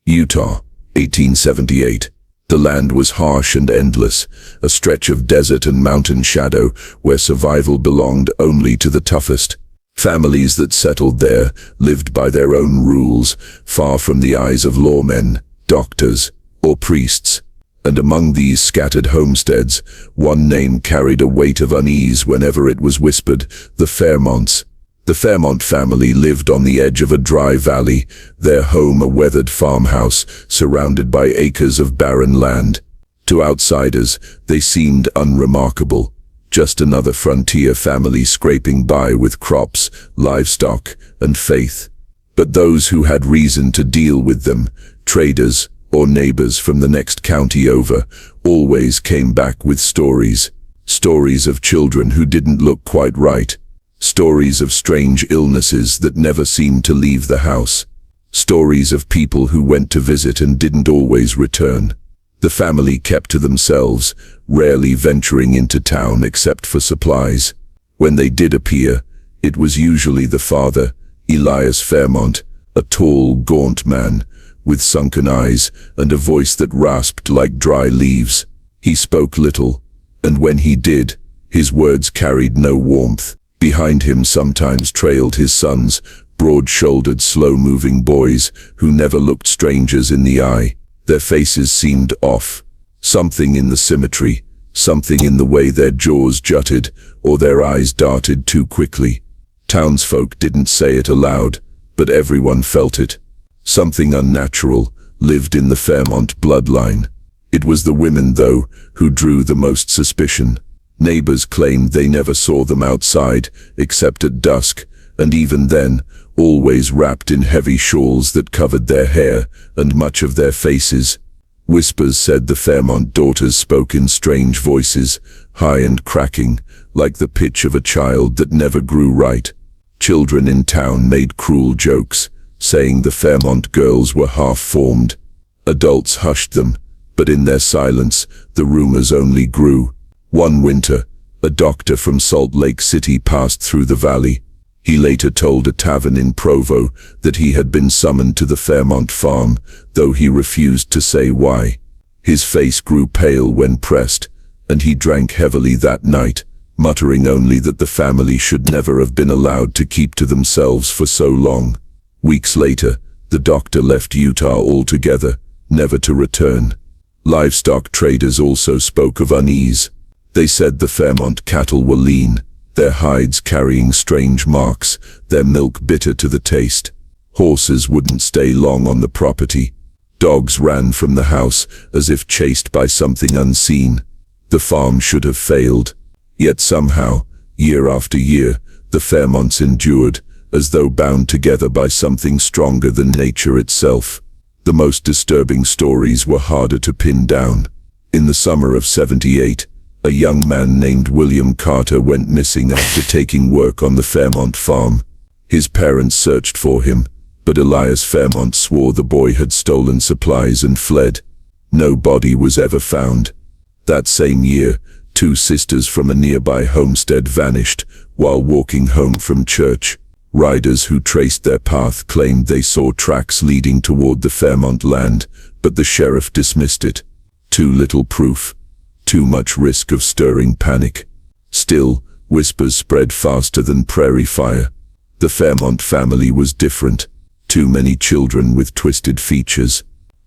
Utah, 1878. The land was harsh and endless, a stretch of desert and mountain shadow where survival belonged only to the toughest. Families that settled there lived by their own rules, far from the eyes of lawmen, doctors, or priests. And among these scattered homesteads, one name carried a weight of unease whenever it was whispered: the Fairmonts. The Fairmont family lived on the edge of a dry valley, their home a weathered farmhouse surrounded by acres of barren land. To outsiders, they seemed unremarkable, just another frontier family scraping by with crops, livestock, and faith. But those who had reason to deal with them, traders or neighbors from the next county over, always came back with stories. Stories of children who didn't look quite right. Stories of strange illnesses that never seemed to leave the house. Stories of people who went to visit and didn't always return. The family kept to themselves, rarely venturing into town except for supplies. When they did appear, it was usually the father, Elias Fairmont, a tall, gaunt man, with sunken eyes and a voice that rasped like dry leaves. He spoke little, and when he did, his words carried no warmth. Behind him sometimes trailed his sons, broad-shouldered, slow-moving boys who never looked strangers in the eye. Their faces seemed off. Something in the symmetry, something in the way their jaws jutted or their eyes darted too quickly. Townsfolk didn't say it aloud, but everyone felt it. Something unnatural lived in the Fairmont bloodline. It was the women, though, who drew the most suspicion. Neighbors claimed they never saw them outside, except at dusk, and even then, always wrapped in heavy shawls that covered their hair and much of their faces. Whispers said the Fairmont daughters spoke in strange voices, high and cracking, like the pitch of a child that never grew right. Children in town made cruel jokes, saying the Fairmont girls were half-formed. Adults hushed them, but in their silence, the rumors only grew. One winter, a doctor from Salt Lake City passed through the valley. He later told a tavern in Provo that he had been summoned to the Fairmont farm, though he refused to say why. His face grew pale when pressed, and he drank heavily that night, muttering only that the family should never have been allowed to keep to themselves for so long. Weeks later, the doctor left Utah altogether, never to return. Livestock traders also spoke of unease. They said the Fairmont cattle were lean, their hides carrying strange marks, their milk bitter to the taste. Horses wouldn't stay long on the property. Dogs ran from the house as if chased by something unseen. The farm should have failed. Yet somehow, year after year, the Fairmonts endured, as though bound together by something stronger than nature itself. The most disturbing stories were harder to pin down. In the summer of '78, a young man named William Carter went missing after taking work on the Fairmont farm. His parents searched for him, but Elias Fairmont swore the boy had stolen supplies and fled. No body was ever found. That same year, 2 sisters from a nearby homestead vanished while walking home from church. Riders who traced their path claimed they saw tracks leading toward the Fairmont land, but the sheriff dismissed it. Too little proof. Too much risk of stirring panic. Still, whispers spread faster than prairie fire. The Fairmont family was different. Too many children with twisted features.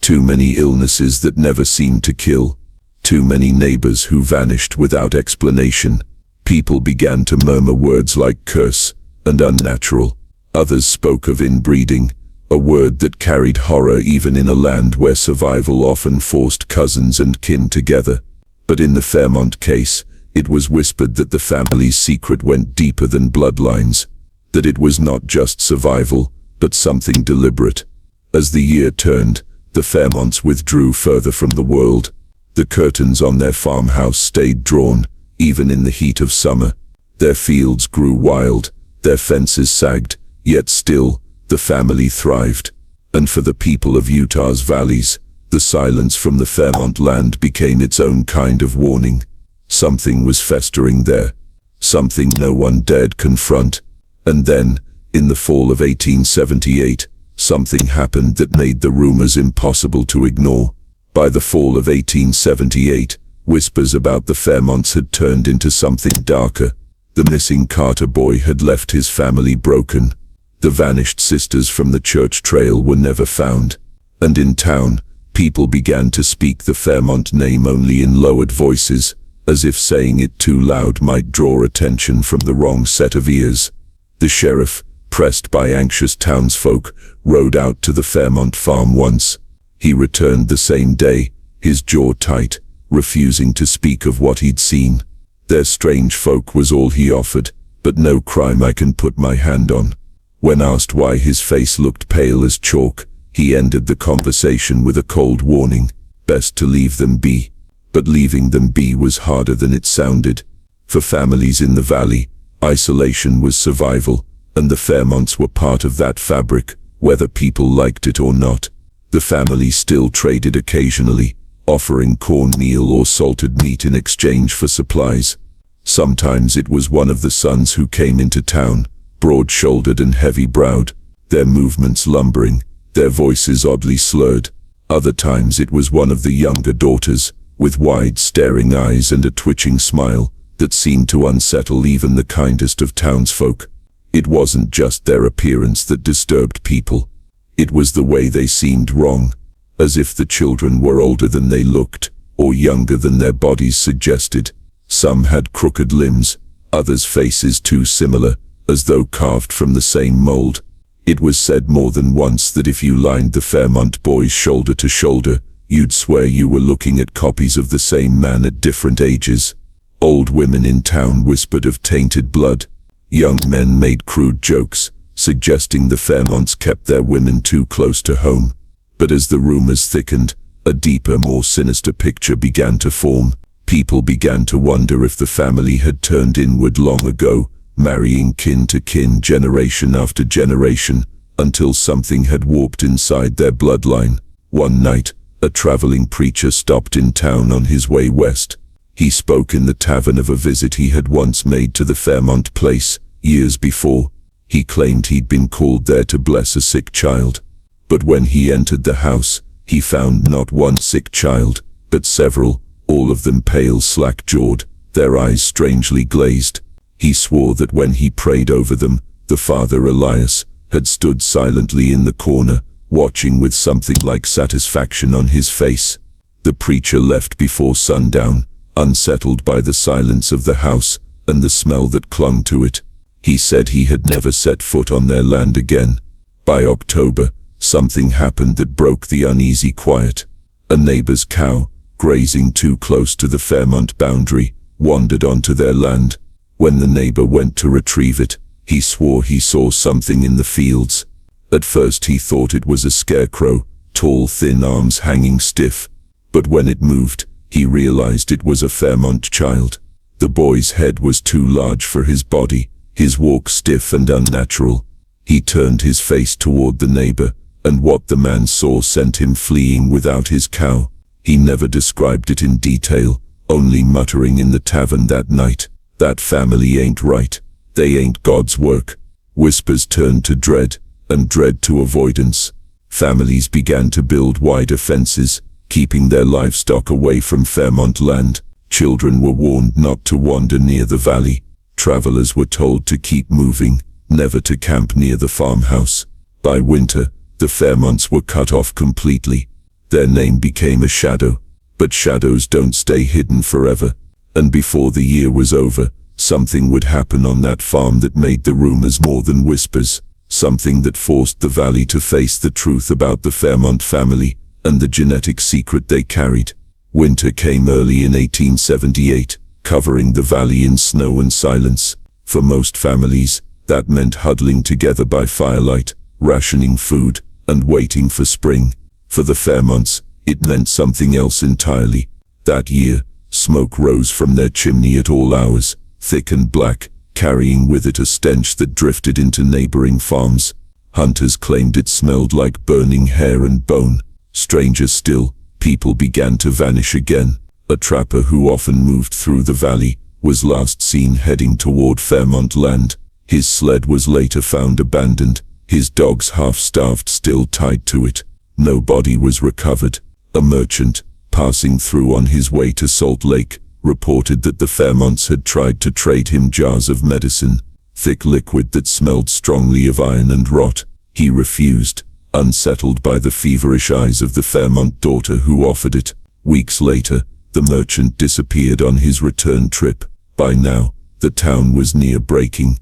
Too many illnesses that never seemed to kill. Too many neighbors who vanished without explanation. People began to murmur words like curse and unnatural. Others spoke of inbreeding, a word that carried horror even in a land where survival often forced cousins and kin together. But in the Fairmont case, it was whispered that the family's secret went deeper than bloodlines, that it was not just survival, but something deliberate. As the year turned, the Fairmonts withdrew further from the world. The curtains on their farmhouse stayed drawn, even in the heat of summer. Their fields grew wild, their fences sagged, yet still, the family thrived. And for the people of Utah's valleys, the silence from the Fairmont land became its own kind of warning. Something was festering there, something no one dared confront. And then, in the fall of 1878, something happened that made the rumors impossible to ignore. By the fall of 1878, whispers about the Fairmonts had turned into something darker. The missing Carter boy had left his family broken. The vanished sisters from the church trail were never found. And in town, people began to speak the Fairmont name only in lowered voices, as if saying it too loud might draw attention from the wrong set of ears. The sheriff, pressed by anxious townsfolk, rode out to the Fairmont farm once. He returned the same day, his jaw tight, refusing to speak of what he'd seen. Their strange folk was all he offered, but no crime I can put my hand on. When asked why his face looked pale as chalk, he ended the conversation with a cold warning: best to leave them be. But leaving them be was harder than it sounded. For families in the valley, isolation was survival, and the Fairmonts were part of that fabric, whether people liked it or not. The family still traded occasionally, offering cornmeal or salted meat in exchange for supplies. Sometimes it was one of the sons who came into town, broad-shouldered and heavy-browed, their movements lumbering, their voices oddly slurred. Other times it was one of the younger daughters, with wide staring eyes and a twitching smile that seemed to unsettle even the kindest of townsfolk. It wasn't just their appearance that disturbed people. It was the way they seemed wrong, as if the children were older than they looked, or younger than their bodies suggested. Some had crooked limbs, others faces too similar, as though carved from the same mold. It was said more than once that if you lined the Fairmont boys shoulder to shoulder, you'd swear you were looking at copies of the same man at different ages. Old women in town whispered of tainted blood. Young men made crude jokes, suggesting the Fairmonts kept their women too close to home. But as the rumors thickened, a deeper, more sinister picture began to form. People began to wonder if the family had turned inward long ago, marrying kin to kin generation after generation, until something had warped inside their bloodline. One night, a traveling preacher stopped in town on his way west. He spoke in the tavern of a visit he had once made to the Fairmont place, years before. He claimed he'd been called there to bless a sick child. But when he entered the house, he found not one sick child, but several, all of them pale, slack-jawed, their eyes strangely glazed. He swore that when he prayed over them, the Father Elias had stood silently in the corner, watching with something like satisfaction on his face. The preacher left before sundown, unsettled by the silence of the house and the smell that clung to it. He said he had never set foot on their land again. By October, something happened that broke the uneasy quiet. A neighbor's cow, grazing too close to the Fairmont boundary, wandered onto their land. When the neighbor went to retrieve it, he swore he saw something in the fields. At first he thought it was a scarecrow, tall, thin arms hanging stiff. But when it moved, he realized it was a Fairmont child. The boy's head was too large for his body, his walk stiff and unnatural. He turned his face toward the neighbor, and what the man saw sent him fleeing without his cow. He never described it in detail, only muttering in the tavern that night, "That family ain't right. They ain't God's work." Whispers turned to dread, and dread to avoidance. Families began to build wider fences, keeping their livestock away from Fairmont land. Children were warned not to wander near the valley. Travelers were told to keep moving, never to camp near the farmhouse. By winter, the Fairmonts were cut off completely. Their name became a shadow, but shadows don't stay hidden forever. And before the year was over, something would happen on that farm that made the rumors more than whispers, something that forced the valley to face the truth about the Fairmont family and the genetic secret they carried. Winter came early in 1878, covering the valley in snow and silence. For most families, that meant huddling together by firelight, rationing food, and waiting for spring. For the Fairmonts, it meant something else entirely. That year, smoke rose from their chimney at all hours, thick and black, carrying with it a stench that drifted into neighboring farms. Hunters claimed it smelled like burning hair and bone. Stranger still, people began to vanish again. A trapper who often moved through the valley was last seen heading toward Fairmont land. His sled was later found abandoned, his dogs half-starved still tied to it. No body was recovered. A merchant, passing through on his way to Salt Lake, reported that the Fairmonts had tried to trade him jars of medicine, thick liquid that smelled strongly of iron and rot. He refused, unsettled by the feverish eyes of the Fairmont daughter who offered it. Weeks later, the merchant disappeared on his return trip. By now, the town was near breaking.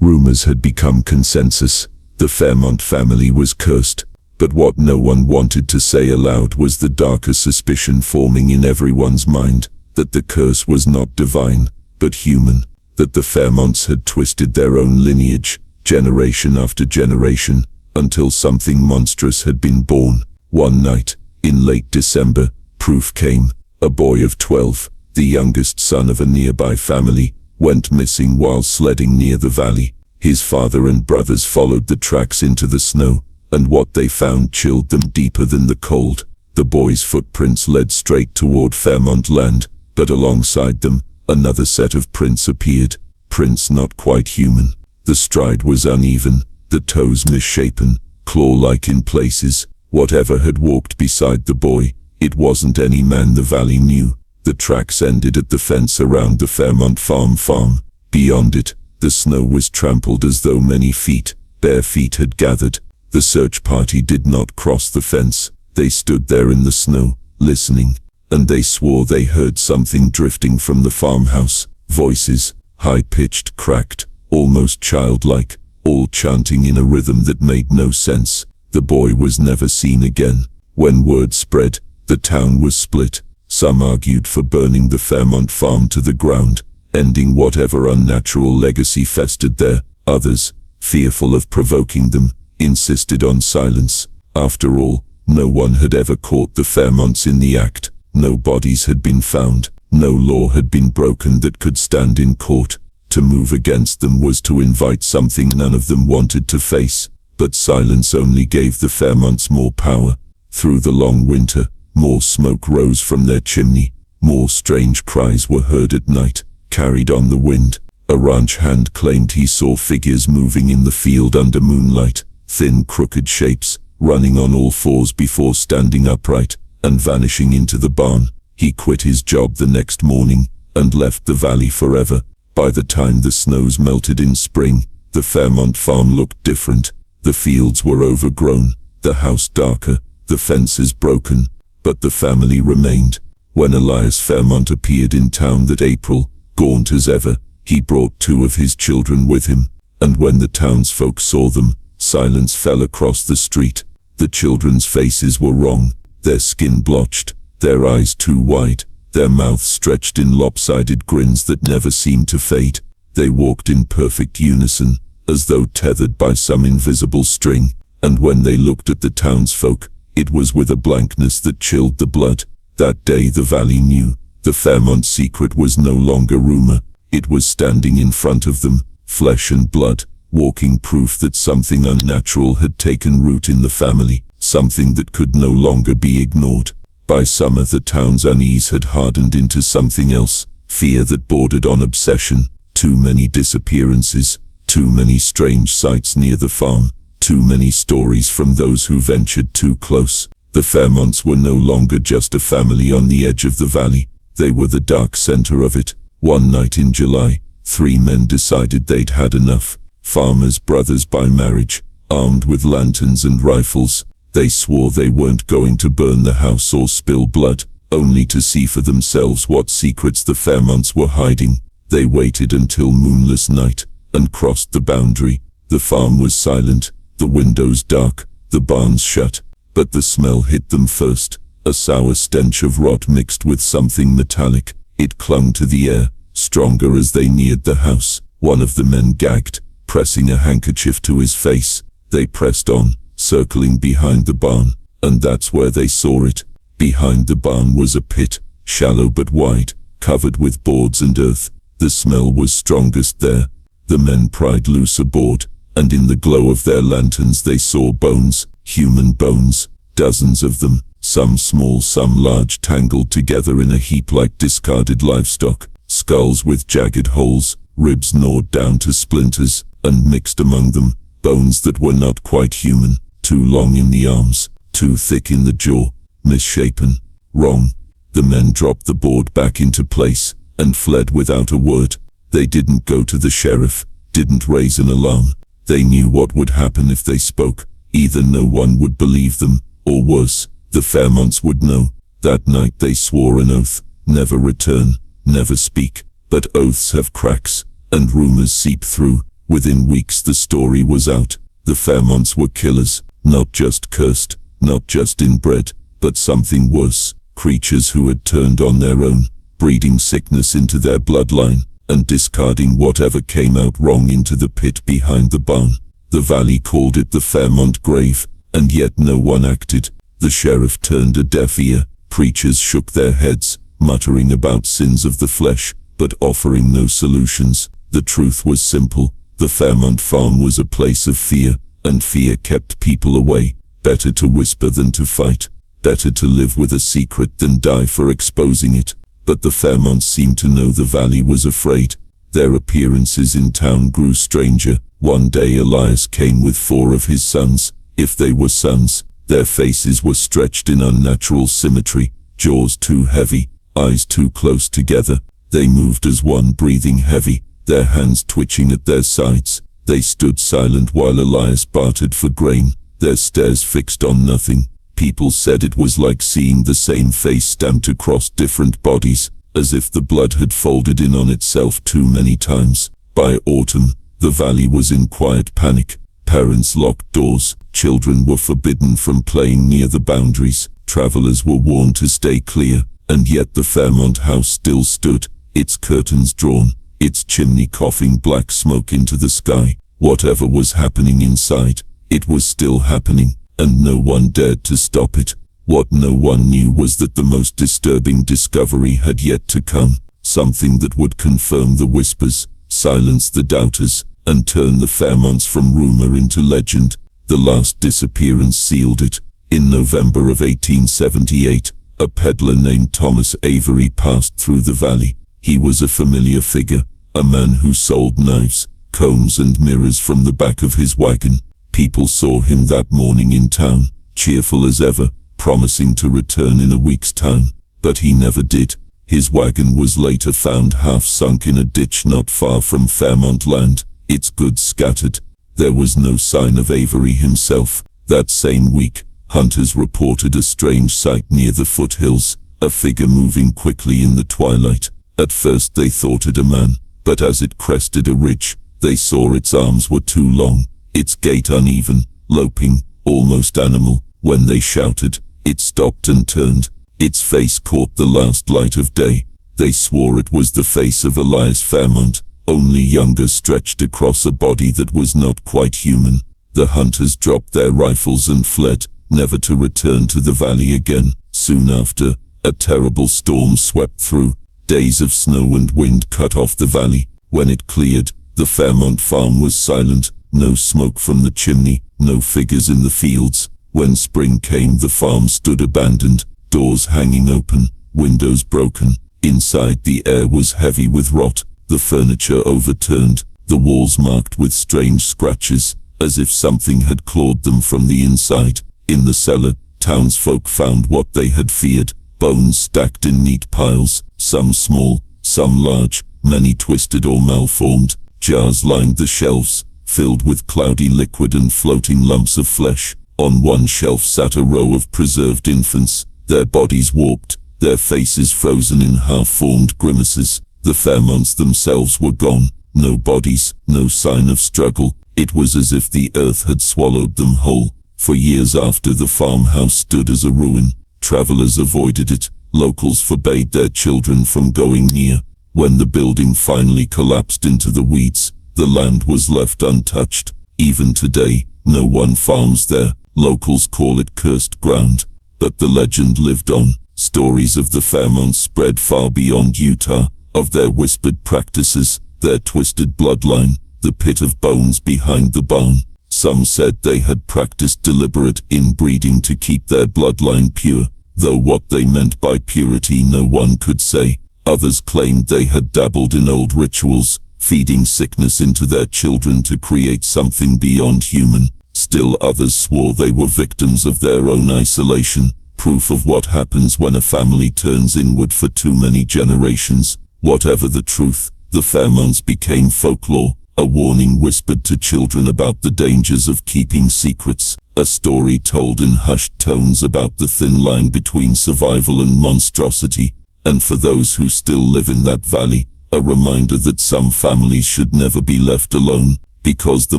Rumors had become consensus. The Fairmont family was cursed. But what no one wanted to say aloud was the darker suspicion forming in everyone's mind, that the curse was not divine, but human, that the Fairmonts had twisted their own lineage, generation after generation, until something monstrous had been born. One night, in late December, proof came. A boy of 12, the youngest son of a nearby family, went missing while sledding near the valley. His father and brothers followed the tracks into the snow, and what they found chilled them deeper than the cold. The boy's footprints led straight toward Fairmont land, but alongside them, another set of prints appeared, prints not quite human. The stride was uneven, the toes misshapen, claw-like in places. Whatever had walked beside the boy, it wasn't any man the valley knew. The tracks ended at the fence around the Fairmont farm. Beyond it, the snow was trampled as though many feet, bare feet had gathered. The search party did not cross the fence. They stood there in the snow, listening, and they swore they heard something drifting from the farmhouse. Voices, high-pitched, cracked, almost childlike, all chanting in a rhythm that made no sense. The boy was never seen again. When word spread, the town was split. Some argued for burning the Fairmont farm to the ground, ending whatever unnatural legacy festered there. Others, fearful of provoking them, insisted on silence. After all, no one had ever caught the Fairmonts in the act. No bodies had been found. No law had been broken that could stand in court. To move against them was to invite something none of them wanted to face. But silence only gave the Fairmonts more power. Through the long winter, more smoke rose from their chimney. More strange cries were heard at night, carried on the wind. A ranch hand claimed he saw figures moving in the field under moonlight. Thin, crooked shapes, running on all fours before standing upright, and vanishing into the barn. He quit his job the next morning, and left the valley forever. By the time the snows melted in spring, the Fairmont farm looked different. The fields were overgrown, the house darker, the fences broken, but the family remained. When Elias Fairmont appeared in town that April, gaunt as ever, he brought 2 of his children with him, and when the townsfolk saw them, silence fell across the street. The children's faces were wrong, their skin blotched, their eyes too wide, their mouths stretched in lopsided grins that never seemed to fade. They walked in perfect unison, as though tethered by some invisible string, and when they looked at the townsfolk, it was with a blankness that chilled the blood. That day the valley knew. The Fairmont secret was no longer rumor. It was standing in front of them, flesh and blood, walking proof that something unnatural had taken root in the family, something that could no longer be ignored. By summer the town's unease had hardened into something else, fear that bordered on obsession. Too many disappearances, too many strange sights near the farm, too many stories from those who ventured too close. The Fairmonts were no longer just a family on the edge of the valley. They were the dark center of it. One night in July, 3 men decided they'd had enough. Farmers' brothers by marriage, armed with lanterns and rifles. They swore they weren't going to burn the house or spill blood, only to see for themselves what secrets the Fairmonts were hiding. They waited until moonless night, and crossed the boundary. The farm was silent, the windows dark, the barns shut, but the smell hit them first. A sour stench of rot mixed with something metallic. It clung to the air, stronger as they neared the house. One of the men gagged, pressing a handkerchief to his face. They pressed on, circling behind the barn, and that's where they saw it. Behind the barn was a pit, shallow but wide, covered with boards and earth. The smell was strongest there. The men pried loose a board, and in the glow of their lanterns they saw bones, human bones, dozens of them, some small, some large, tangled together in a heap like discarded livestock, skulls with jagged holes, ribs gnawed down to splinters, and mixed among them, Bones that were not quite human, too long in the arms, too thick in the jaw, misshapen, wrong. The men dropped the board back into place and fled without a word. They didn't go to the sheriff, didn't raise an alarm. They knew what would happen if they spoke. Either no one would believe them, or worse, the Fairmonts would know. That night they swore an oath, never return, never speak. But oaths have cracks, and rumors seep through. Within weeks the story was out. The Fairmonts were killers, not just cursed, not just inbred, but something worse. Creatures who had turned on their own, breeding sickness into their bloodline, and discarding whatever came out wrong into the pit behind the barn. The valley called it the Fairmont grave, and yet no one acted. The sheriff turned a deaf ear. Preachers shook their heads, muttering about sins of the flesh, but offering no solutions. The truth was simple. The Fairmont farm was a place of fear, and fear kept people away. Better to whisper than to fight. Better to live with a secret than die for exposing it. But the Fairmonts seemed to know the valley was afraid. Their appearances in town grew stranger. One day Elias came with 4 of his sons, if they were sons. Their faces were stretched in unnatural symmetry, jaws too heavy, eyes too close together. They moved as one, breathing heavy, their hands twitching at their sides. They stood silent while Elias bartered for grain, their stares fixed on nothing. People said it was like seeing the same face stamped across different bodies, as if the blood had folded in on itself too many times. By autumn, the valley was in quiet panic. Parents locked doors, children were forbidden from playing near the boundaries, travelers were warned to stay clear, and yet the Fairmont house still stood, its curtains drawn, its chimney coughing black smoke into the sky. Whatever was happening inside, it was still happening, and no one dared to stop it. What no one knew was that the most disturbing discovery had yet to come, something that would confirm the whispers, silence the doubters, and turn the Fairmonts from rumor into legend. The last disappearance sealed it. In November of 1878, a peddler named Thomas Avery passed through the valley. He was a familiar figure, a man who sold knives, combs and mirrors from the back of his wagon. People saw him that morning in town, cheerful as ever, promising to return in a week's time. But he never did. His wagon was later found half sunk in a ditch not far from Fairmont land, its goods scattered. There was no sign of Avery himself. That same week, hunters reported a strange sight near the foothills, a figure moving quickly in the twilight. At first they thought it a man, but as it crested a ridge, they saw its arms were too long, its gait uneven, loping, almost animal. When they shouted, it stopped and turned. Its face caught the last light of day. They swore it was the face of Elias Fairmont, only younger, stretched across a body that was not quite human. The hunters dropped their rifles and fled, never to return to the valley again. Soon after, a terrible storm swept through. Days of snow and wind cut off the valley. When it cleared, the Fairmont farm was silent. No smoke from the chimney, no figures in the fields. When spring came, the farm stood abandoned, doors hanging open, windows broken. Inside, the air was heavy with rot, the furniture overturned, the walls marked with strange scratches, as if something had clawed them from the inside. In the cellar, townsfolk found what they had feared, bones stacked in neat piles, some small, some large, many twisted or malformed. Jars lined the shelves, filled with cloudy liquid and floating lumps of flesh. On one shelf sat a row of preserved infants, their bodies warped, their faces frozen in half-formed grimaces. The Fairmonts themselves were gone, no bodies, no sign of struggle. It was as if the earth had swallowed them whole. For years after, the farmhouse stood as a ruin. Travelers avoided it, locals forbade their children from going near. When the building finally collapsed into the weeds, the land was left untouched. Even today, no one farms there. Locals call it cursed ground. But the legend lived on. Stories of the Fairmonts spread far beyond Utah, of their whispered practices, their twisted bloodline, the pit of bones behind the barn. Some said they had practiced deliberate inbreeding to keep their bloodline pure, though what they meant by purity no one could say. Others claimed they had dabbled in old rituals, feeding sickness into their children to create something beyond human. Still others swore they were victims of their own isolation, proof of what happens when a family turns inward for too many generations. Whatever the truth, the Fairmonts became folklore, a warning whispered to children about the dangers of keeping secrets, a story told in hushed tones about the thin line between survival and monstrosity, and for those who still live in that valley, a reminder that some families should never be left alone, because the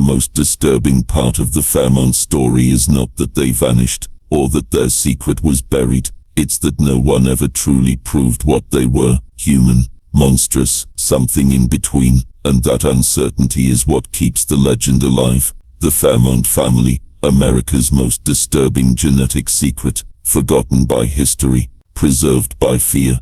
most disturbing part of the Fairmont story is not that they vanished, or that their secret was buried, it's that no one ever truly proved what they were, human, monstrous, something in between, and that uncertainty is what keeps the legend alive. The Fairmont family, America's most disturbing genetic secret, forgotten by history, preserved by fear,